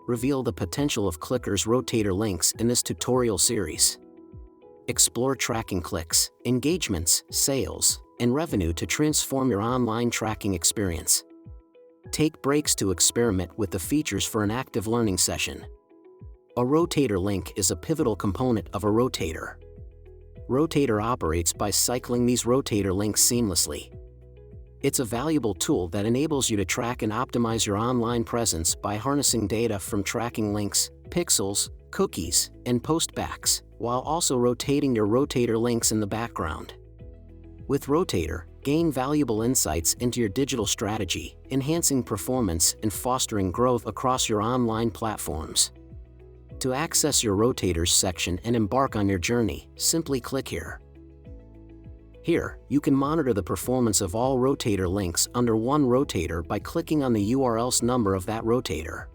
reveal the potential of Clicker's Rotator Links in this tutorial series. Explore tracking clicks, engagements, sales, and revenue to transform your online tracking experience. Take breaks to experiment with the features for an active learning session. A rotator link is a pivotal component of a rotator. Rotator operates by cycling these rotator links seamlessly. It's a valuable tool that enables you to track and optimize your online presence by harnessing data from tracking links, pixels, cookies, and postbacks, while also rotating your rotator links in the background. With Rotator, gain valuable insights into your digital strategy, enhancing performance and fostering growth across your online platforms. To access your Rotators section and embark on your journey, simply click here. Here, you can monitor the performance of all rotator links under one rotator by clicking on the URL number of that rotator.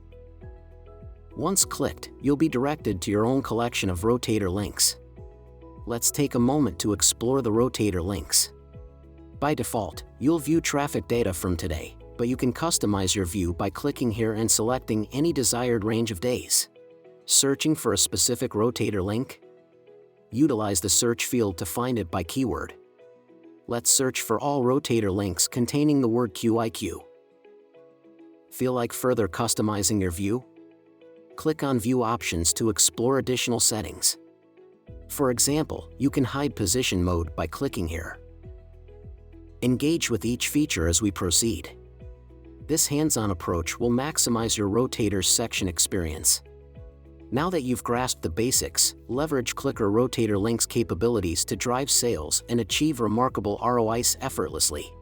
Once clicked, you'll be directed to your own collection of rotator links. Let's take a moment to explore the rotator links. By default, you'll view traffic data from today, but you can customize your view by clicking here and selecting any desired range of days. Searching for a specific rotator link? Utilize the search field to find it by keyword. Let's search for all rotator links containing the word QIQ. Feel like further customizing your view? Click on View Options to explore additional settings. For example, you can hide position mode by clicking here. Engage with each feature as we proceed. This hands-on approach will maximize your Rotators section experience. Now that you've grasped the basics, leverage Clicker Rotator Links capabilities to drive sales and achieve remarkable ROIs effortlessly.